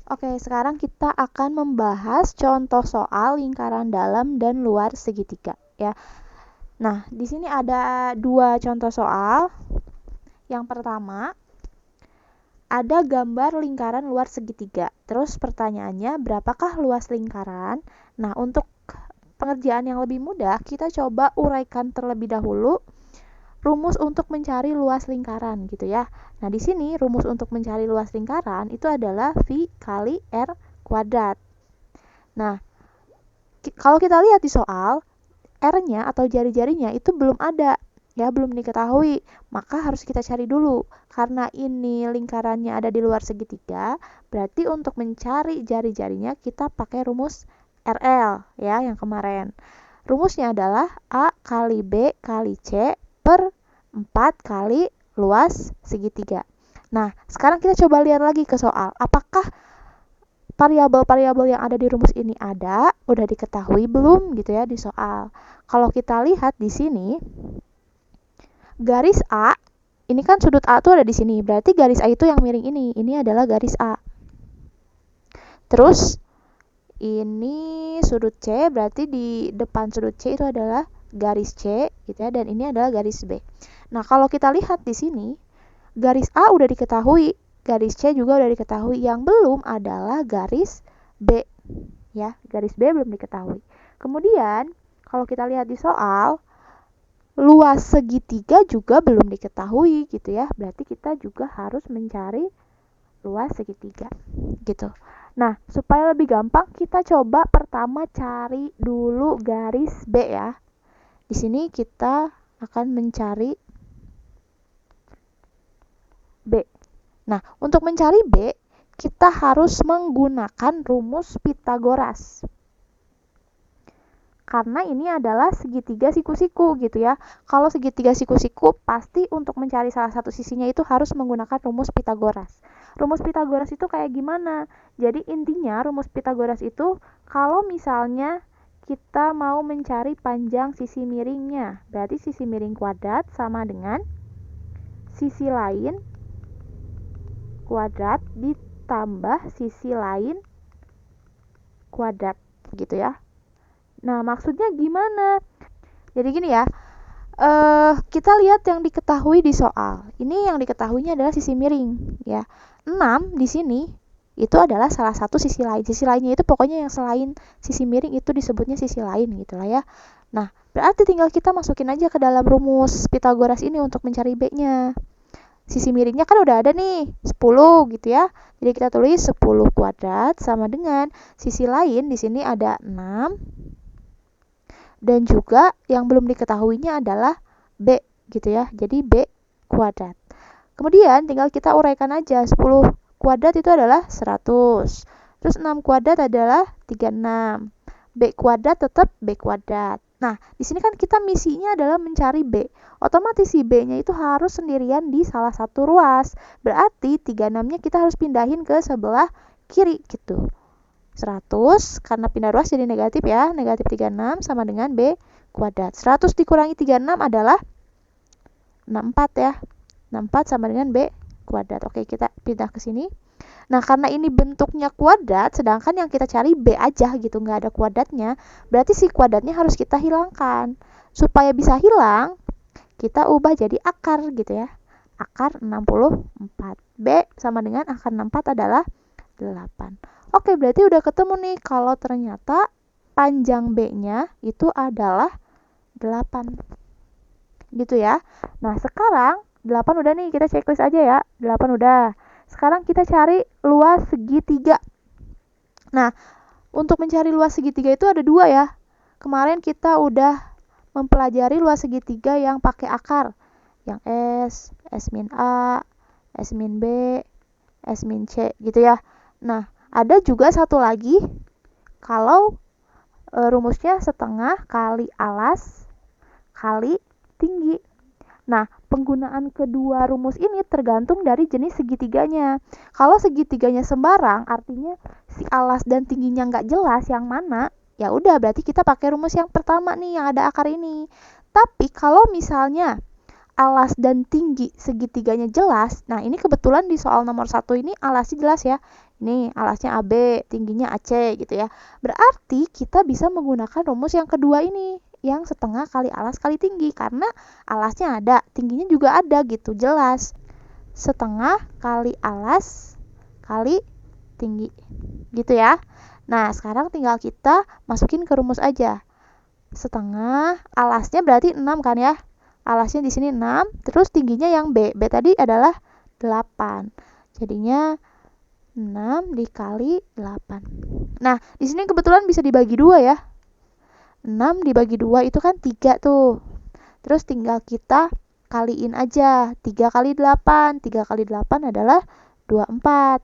Oke, sekarang kita akan membahas contoh soal lingkaran dalam dan luar segitiga ya. Nah, di sini ada dua contoh soal. Yang pertama, ada gambar lingkaran luar segitiga. Terus pertanyaannya, berapakah luas lingkaran? Nah, untuk pengerjaan yang lebih mudah, kita coba uraikan terlebih dahulu rumus untuk mencari luas lingkaran gitu ya. Nah, di sini rumus untuk mencari luas lingkaran itu adalah V kali R kuadrat. Nah, kalau kita lihat di soal, R-nya atau jari-jarinya itu belum ada, ya belum diketahui. Maka harus kita cari dulu. Karena ini lingkarannya ada di luar segitiga, berarti untuk mencari jari-jarinya kita pakai rumus RL ya yang kemarin. Rumusnya adalah A kali B kali C per 4 kali luas segitiga. Nah, sekarang kita coba lihat lagi ke soal. Apakah variabel-variabel yang ada di rumus ini udah diketahui belum gitu ya di soal. Kalau kita lihat di sini, garis A, ini kan sudut A tuh ada di sini, berarti garis A itu yang miring ini adalah garis A. Terus, ini sudut C, berarti di depan sudut C itu adalah garis C gitu ya, dan ini adalah garis B. Nah, kalau kita lihat di sini, garis A udah diketahui, garis C juga udah diketahui, yang belum adalah garis B ya, garis B belum diketahui. Kemudian kalau kita lihat di soal, luas segitiga juga belum diketahui gitu ya, berarti kita juga harus mencari luas segitiga gitu. Nah, supaya lebih gampang kita coba pertama cari dulu garis B ya. Di sini kita akan mencari B. Nah, untuk mencari B, kita harus menggunakan rumus Pitagoras. Karena ini adalah segitiga siku-siku gitu ya. Kalau segitiga siku-siku, pasti untuk mencari salah satu sisinya itu harus menggunakan rumus Pitagoras. Rumus Pitagoras itu kayak gimana? Jadi intinya rumus Pitagoras itu kalau misalnya kita mau mencari panjang sisi miringnya, berarti sisi miring kuadrat sama dengan sisi lain kuadrat ditambah sisi lain kuadrat gitu ya. Nah, maksudnya gimana? Jadi gini ya, kita lihat yang diketahui di soal. Ini yang diketahuinya adalah sisi miring ya. 6 di sini itu adalah salah satu sisi lain. Sisi lainnya itu pokoknya yang selain sisi miring itu disebutnya sisi lain gitu lah ya. Nah, berarti tinggal kita masukin aja ke dalam rumus Pitagoras ini untuk mencari B-nya. Sisi miringnya kan udah ada nih, 10 gitu ya. Jadi kita tulis 10 kuadrat sama dengan sisi lain di sini ada 6. Dan juga yang belum diketahuinya adalah B gitu ya. Jadi B kuadrat. Kemudian tinggal kita uraikan aja. 10 kuadrat itu adalah 100. Terus 6 kuadrat adalah 36. B kuadrat tetap B kuadrat. Nah, di sini kan kita misinya adalah mencari B. Otomatis si B-nya itu harus sendirian di salah satu ruas. Berarti 36-nya kita harus pindahin ke sebelah kiri gitu. 100 karena pindah ruas jadi negatif ya. Negatif 36 sama dengan B kuadrat. 100 dikurangi 36 adalah 64 ya. 64 sama dengan B kuadrat. Oke, kita pindah ke sini. Nah, karena ini bentuknya kuadrat, sedangkan yang kita cari B aja gitu, nggak ada kuadratnya, berarti si kuadratnya harus kita hilangkan. Supaya bisa hilang, kita ubah jadi akar gitu ya. Akar 64. B sama dengan akar 64 adalah 8. Oke, berarti udah ketemu nih kalau ternyata panjang B-nya itu adalah 8. Gitu ya. Nah, sekarang 8 udah nih, kita checklist aja ya. 8 udah. Sekarang kita cari luas segitiga. Nah, untuk mencari luas segitiga itu ada dua ya. Kemarin kita udah mempelajari luas segitiga yang pakai akar. Yang S min A, S min B, S min C gitu ya. Nah, ada juga satu lagi kalau rumusnya setengah kali alas kali tinggi. Nah, penggunaan kedua rumus ini tergantung dari jenis segitiganya. Kalau segitiganya sembarang, artinya si alas dan tingginya nggak jelas yang mana, ya udah berarti kita pakai rumus yang pertama nih yang ada akar ini. Tapi kalau misalnya alas dan tinggi segitiganya jelas, nah ini kebetulan di soal nomor 1 ini alasnya jelas ya. Ini alasnya AB, tingginya AC gitu ya. Berarti kita bisa menggunakan rumus yang kedua ini, yang setengah kali alas kali tinggi, karena alasnya ada, tingginya juga ada gitu, jelas. Setengah kali alas kali tinggi gitu ya. Nah, sekarang tinggal kita masukin ke rumus aja. Setengah alasnya berarti 6 kan ya. Alasnya di sini 6, terus tingginya yang B. B tadi adalah 8. Jadinya 6 dikali 8. Nah, di sini kebetulan bisa dibagi 2 ya. 6 dibagi 2 itu kan 3 tuh. Terus tinggal kita kaliin aja. 3 kali 8. 3 kali 8 adalah 24.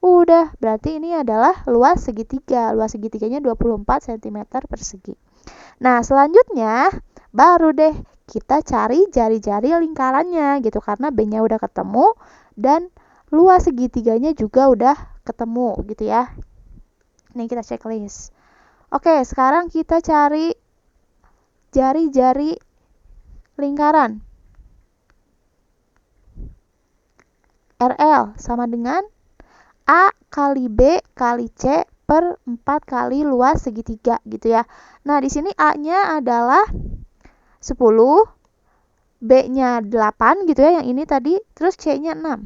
Udah, berarti ini adalah luas segitiga. Luas segitiganya 24 cm persegi. Nah, selanjutnya baru deh kita cari jari-jari lingkarannya gitu. Karena B-nya udah ketemu dan luas segitiganya juga udah ketemu gitu ya. Nih kita checklist. Oke, sekarang kita cari jari-jari lingkaran. RL sama dengan A kali B kali C per 4 kali luas segitiga gitu ya. Nah, di sini A-nya adalah 10, B-nya 8 gitu ya, yang ini tadi, terus C-nya 6.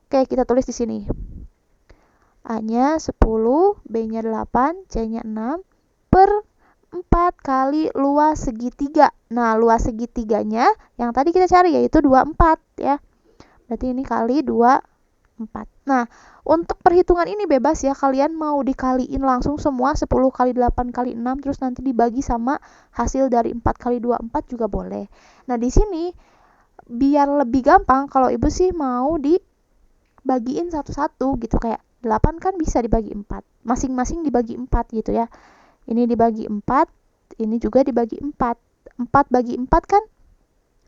Oke, kita tulis di sini. A-nya 10, B-nya 8, C-nya 6 per 4 kali luas segitiga. Nah, luas segitiganya yang tadi kita cari yaitu 24 ya. Berarti ini kali 24. Nah, untuk perhitungan ini bebas ya, kalian mau dikaliin langsung semua 10 kali 8 kali 6 terus nanti dibagi sama hasil dari 4 kali 24 juga boleh. Nah, di sini biar lebih gampang kalau Ibu sih mau dibagiin satu-satu gitu, kayak 8 kan bisa dibagi 4. Masing-masing dibagi 4 gitu ya. Ini dibagi 4, ini juga dibagi 4. 4 bagi 4 kan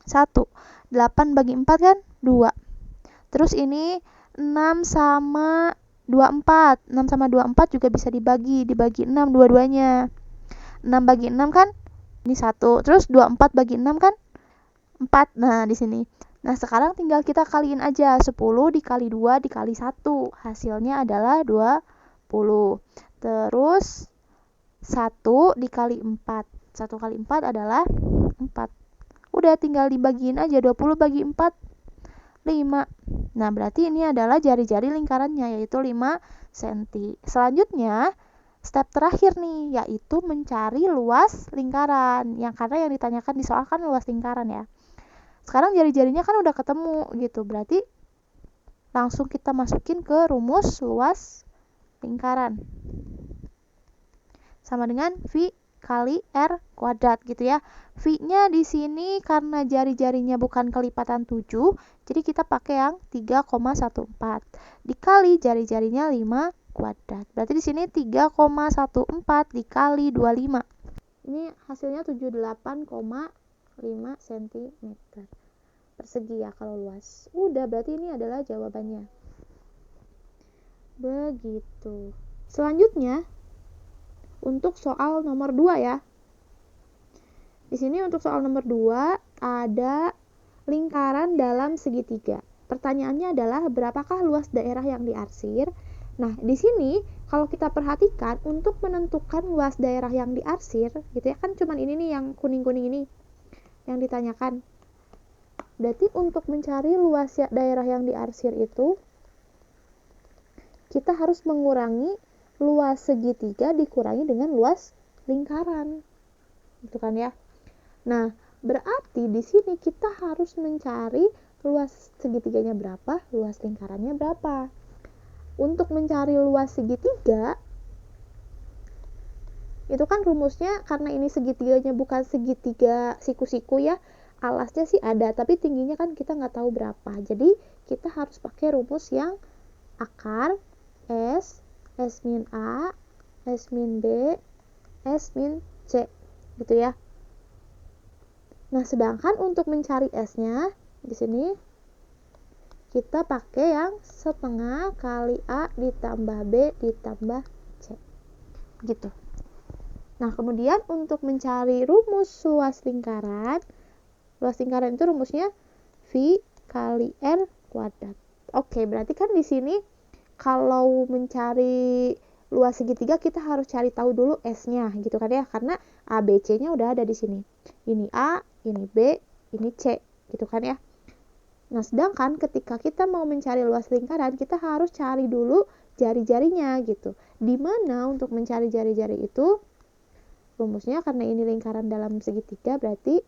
1. 8 bagi 4 kan 2. Terus ini 6 sama 24. 6 sama 24 juga bisa dibagi 6 dua-duanya. 6 bagi 6 kan ini 1. Terus 24 bagi 6 kan 4. Nah, di sini. Nah, sekarang tinggal kita kaliin aja. 10 dikali 2 dikali 1. Hasilnya adalah 20. Terus 1 dikali 4. 1 kali 4 adalah 4. Udah tinggal dibagiin aja. 20 bagi 4 5. Nah, berarti ini adalah jari-jari lingkarannya, yaitu 5 cm. Selanjutnya, step terakhir nih, yaitu mencari luas lingkaran. Karena yang ditanyakan di soal kan luas lingkaran ya. Sekarang jari-jarinya kan udah ketemu gitu, berarti langsung kita masukin ke rumus luas lingkaran. Sama dengan V kali R kuadrat gitu ya. V-nya di sini karena jari-jarinya bukan kelipatan 7, jadi kita pakai yang 3,14 dikali jari-jarinya 5 kuadrat. Berarti di sini 3,14 dikali 25. Ini hasilnya 78,5 cm persegi ya kalau luas. Udah, berarti ini adalah jawabannya. Begitu. Selanjutnya untuk soal nomor 2 ya. Di sini untuk soal nomor 2 ada lingkaran dalam segitiga. Pertanyaannya adalah berapakah luas daerah yang diarsir? Nah, di sini kalau kita perhatikan untuk menentukan luas daerah yang diarsir, gitu ya, kan cuman ini nih yang kuning-kuning ini yang ditanyakan. Berarti untuk mencari luas daerah yang diarsir itu kita harus mengurangi luas segitiga dikurangi dengan luas lingkaran. Gitu kan ya. Nah, berarti di sini kita harus mencari luas segitiganya berapa, luas lingkarannya berapa. Untuk mencari luas segitiga, itu kan rumusnya karena ini segitiganya bukan segitiga siku-siku ya, alasnya sih ada, tapi tingginya kan kita nggak tahu berapa. Jadi kita harus pakai rumus yang akar S min A, S min B, S min C gitu ya. Nah, sedangkan untuk mencari S-nya di sini kita pakai yang setengah kali A ditambah B ditambah C. Gitu. Nah, kemudian untuk mencari rumus luas lingkaran itu rumusnya V kali R kuadrat. Oke, berarti kan di sini kalau mencari luas segitiga kita harus cari tahu dulu S-nya gitu kan ya, karena A, B, C-nya udah ada di sini. Ini A, ini B, ini C gitu kan ya. Nah, sedangkan ketika kita mau mencari luas lingkaran, kita harus cari dulu jari-jarinya gitu. Dimana untuk mencari jari-jari itu, rumusnya karena ini lingkaran dalam segitiga, berarti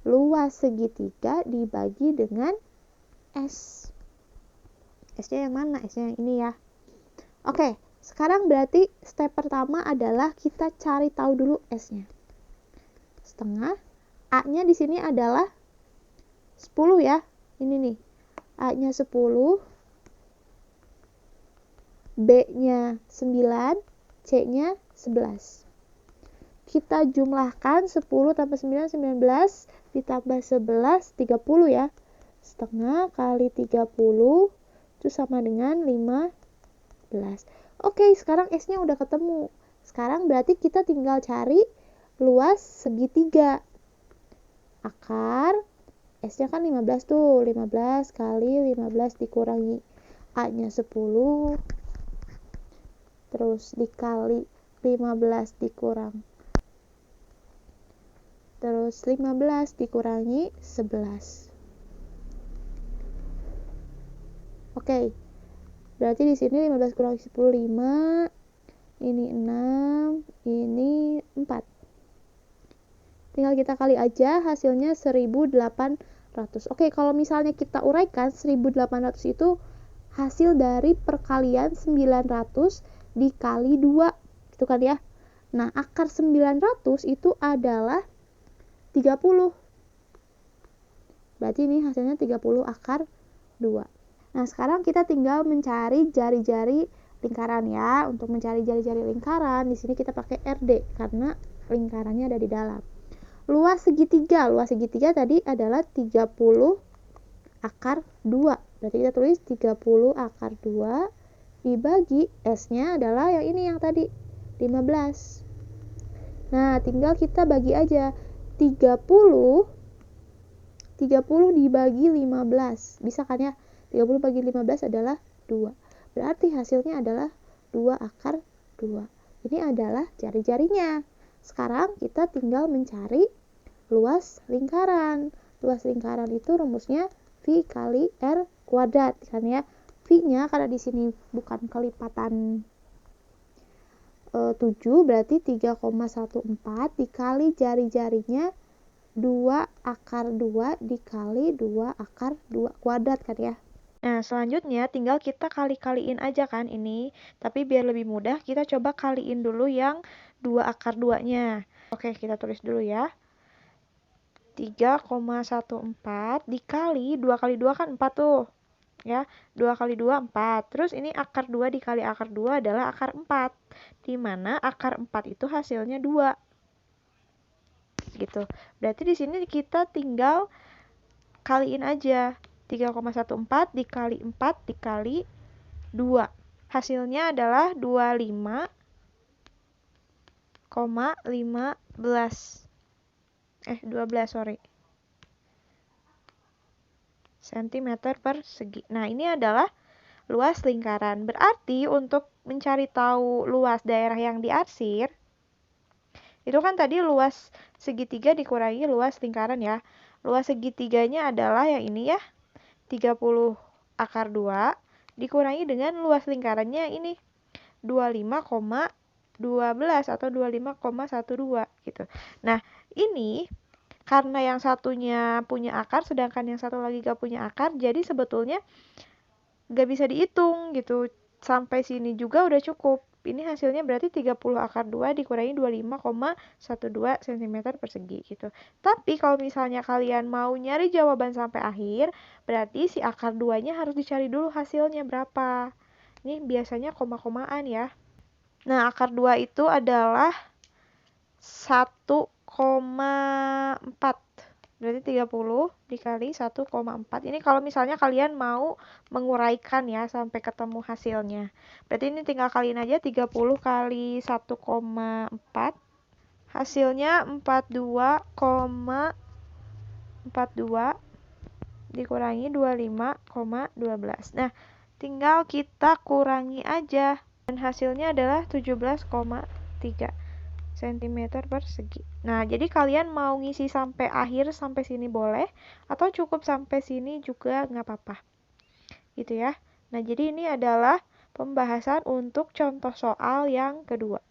luas segitiga dibagi dengan S. S-nya yang mana? S-nya yang ini ya. Oke, sekarang berarti step pertama adalah kita cari tahu dulu S-nya. Setengah. A-nya di sini adalah 10 ya. Ini nih. A-nya 10. B-nya 9. C-nya 11. Kita jumlahkan 10 tambah 9, 19. Ditambah 11, 30 ya. Setengah kali 30 itu sama dengan 15. Oke, sekarang S-nya udah ketemu. Sekarang berarti kita tinggal cari luas segitiga. Akar S-nya kan 15 tuh. 15 kali 15 dikurangi A-nya 10. Terus dikali 15 dikurang. Terus 15 dikurangi 11. Oke. Berarti di sini 15 kurangi 10, 5. Ini 6, ini 4. Tinggal kita kali aja, hasilnya 1800. Oke, kalau misalnya kita uraikan, 1800 itu hasil dari perkalian 900 dikali 2. Gitu kan ya. Nah, akar 900 itu adalah 30. Berarti ini hasilnya 30 akar 2. Nah, sekarang kita tinggal mencari jari-jari lingkaran ya. Untuk mencari jari-jari lingkaran, di sini kita pakai RD karena lingkarannya ada di dalam. Luas segitiga. Luas segitiga tadi adalah 30 akar 2. Berarti kita tulis 30 akar 2 dibagi S-nya adalah yang ini yang tadi, 15. Nah, tinggal kita bagi aja. 30 dibagi 15. Bisa kan ya? 30 bagi 15 adalah 2. Berarti hasilnya adalah 2 akar 2. Ini adalah jari-jarinya. Sekarang kita tinggal mencari luas lingkaran. Luas lingkaran itu rumusnya V kali R kuadrat kan ya. V-nya karena di sini bukan kelipatan 7, berarti 3,14 dikali jari-jarinya 2 akar 2 dikali 2 akar 2 kuadrat kan ya. Nah, selanjutnya tinggal kita kali-kaliin aja kan ini. Tapi biar lebih mudah, kita coba kaliin dulu yang 2 akar 2-nya. Oke, kita tulis dulu ya. 3,14 dikali 2 kali 2 kan 4 tuh. Ya, 2 kali 2 4. Terus ini akar 2 dikali akar 2 adalah akar 4. Di mana akar 4 itu hasilnya 2. Gitu. Berarti di sini kita tinggal kaliin aja. 3,14 dikali 4 dikali 2. Hasilnya adalah 25,15. 12 cm persegi. Nah, ini adalah luas lingkaran. Berarti untuk mencari tahu luas daerah yang diarsir, itu kan tadi luas segitiga dikurangi luas lingkaran ya. Luas segitiganya adalah yang ini ya, 30 akar 2 dikurangi dengan luas lingkarannya ini 25,12 atau 25,12 gitu. Nah, ini karena yang satunya punya akar sedangkan yang satu lagi gak punya akar, jadi sebetulnya gak bisa dihitung gitu. Sampai sini juga udah cukup. Ini hasilnya berarti 30 akar 2 dikurangi 25,12 cm persegi gitu. Tapi kalau misalnya kalian mau nyari jawaban sampai akhir, berarti si akar 2-nya harus dicari dulu hasilnya berapa. Ini biasanya koma-komaan ya. Nah, akar 2 itu adalah 1,4. Berarti 30 dikali 1,4. Ini kalau misalnya kalian mau menguraikan ya sampai ketemu hasilnya. Berarti ini tinggal kaliin aja 30 kali 1,4. Hasilnya 42,42 dikurangi 25,12. Nah, tinggal kita kurangi aja. Dan hasilnya adalah 17,3 cm persegi. Nah, jadi kalian mau ngisi sampai akhir, sampai sini boleh, atau cukup sampai sini juga nggak apa-apa. Gitu ya. Nah, jadi ini adalah pembahasan untuk contoh soal yang kedua.